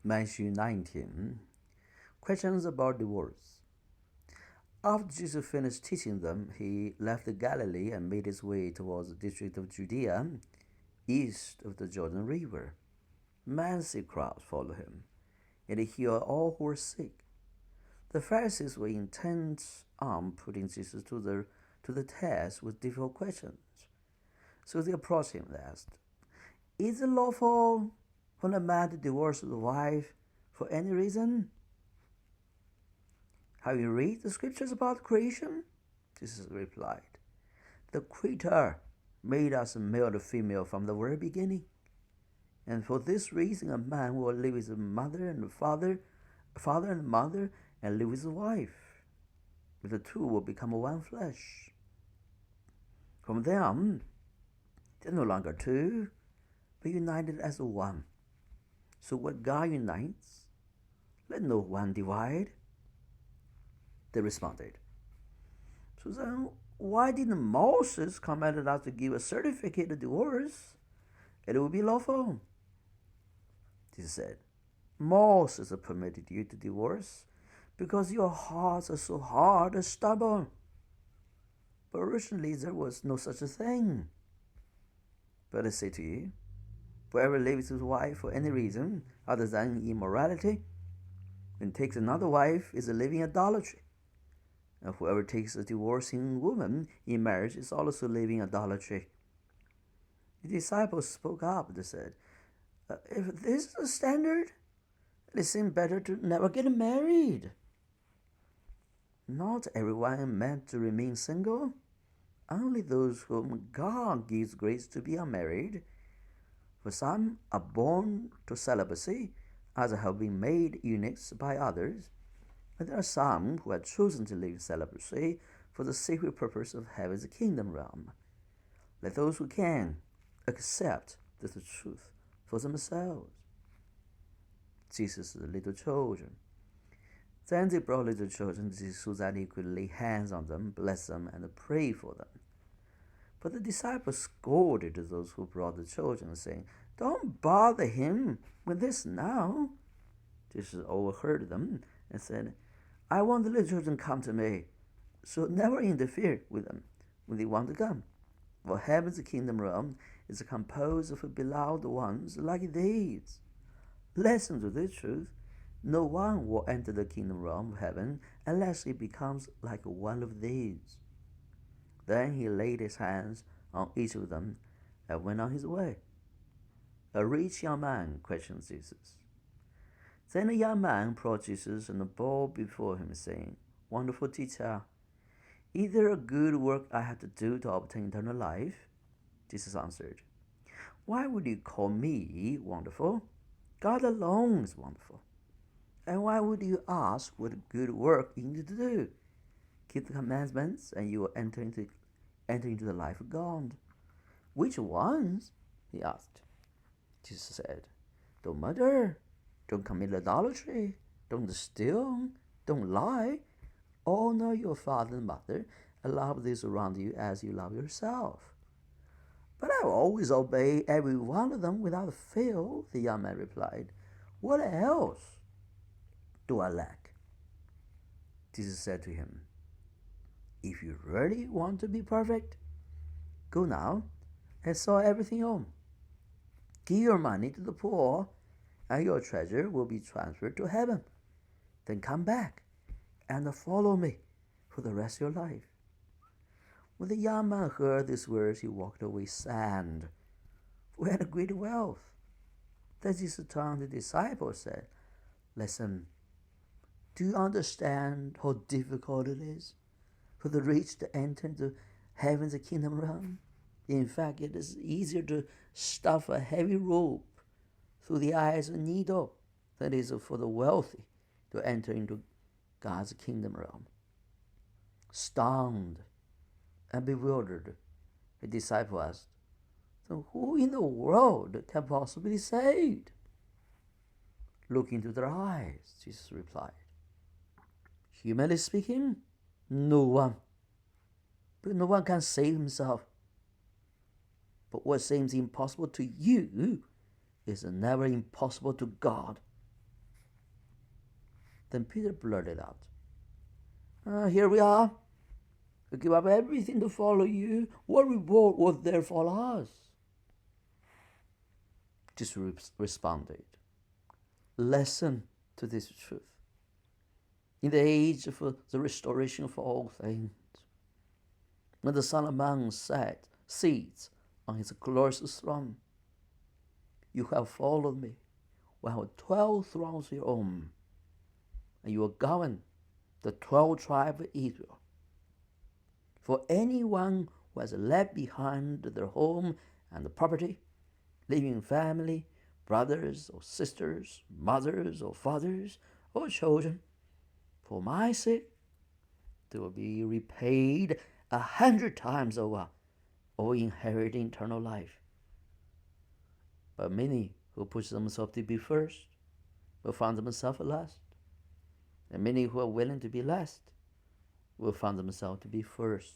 Matthew 19. Questions about divorce. After Jesus finished teaching them, he left Galilee and made his way towards the district of Judea, east of the Jordan River. Massive crowds followed him, and he healed all who were sick. The Pharisees were intent on putting Jesus to the test with difficult questions. So they approached him and asked, "Is it lawful for a man to divorce his wife for any reason?" "Have you read the scriptures about creation?" Jesus replied. "The Creator made us male and female from the very beginning. And for this reason a man will leave his mother and father and mother, and live with his wife. But the two will become one flesh. From then on, they're no longer two, but united as one. So what God unites, let no one divide." They responded, "So then, why didn't Moses command us to give a certificate of divorce? It would be lawful." Jesus said, "Moses permitted you to divorce because your hearts are so hard and stubborn. But originally there was no such a thing. But I say to you, whoever leaves his wife for any reason other than immorality and takes another wife is living idolatry. And whoever takes a divorcing woman in marriage is also living idolatry." The disciples spoke up and said, "If this is the standard, it seems better to never get married." Not everyone is meant to remain single. Only those whom God gives grace to be unmarried. For some are born to celibacy, others have been made eunuchs by others, and there are some who have chosen to live celibacy for the sacred purpose of heaven's kingdom realm. Let those who can accept this truth for themselves. Jesus' little children. Then they brought little children to Jesus so that he could lay hands on them, bless them, and pray for them. But the disciples scolded those who brought the children, saying, "Don't bother him with this now." Jesus overheard them and said, "I want the little children to come to me, so never interfere with them when they want to come. For heaven's kingdom realm is composed of beloved ones like these. Listen to this truth. No one will enter the kingdom realm of heaven unless he becomes like one of these." Then he laid his hands on each of them and went on his way. A rich young man questioned Jesus. Then the young man brought Jesus and bowed before him, saying, "Wonderful teacher, is there a good work I have to do to obtain eternal life?" Jesus answered, "Why would you call me wonderful? God alone is wonderful. And why would you ask what good work you need to do? Keep the commandments, and you will enter into the life of God." "Which ones?" he asked. Jesus said, "Don't murder, don't commit adultery, don't steal, don't lie, honor your father and mother, and love those around you as you love yourself." "But I always obey every one of them without fail," the young man replied. "What else do I lack?" Jesus said to him, "If you really want to be perfect, go now and sell everything you own. Give your money to the poor, and your treasure will be transferred to heaven. Then come back and follow me for the rest of your life." When the young man heard these words, he walked away sad, for he had great wealth. Then Jesus turned to the disciples and said, "Listen, do you understand how difficult it is for the rich to enter into heaven's kingdom realm? In fact, it is easier to stuff a heavy rope through the eyes of a needle than it is for the wealthy to enter into God's kingdom realm." Stunned and bewildered, the disciple asked, "So who in the world can possibly be saved?" "Look into their eyes," Jesus replied. "Humanly speaking, no one. But no one can save himself. But what seems impossible to you is never impossible to God." Then Peter blurted out, Here we are. We give up everything to follow you. What reward was there for us? Jesus responded, Listen to this truth. In the age of the restoration of all things, when the Son of Man sits on his glorious throne, you have followed me. We have 12 thrones of your own, and you will govern the 12 tribes of Israel. For anyone who has left behind their home and property, leaving family, brothers or sisters, mothers or fathers or children, for my sake, they will be repaid 100 times over, or inherit eternal life. But many who push themselves to be first will find themselves last, and many who are willing to be last will find themselves to be first.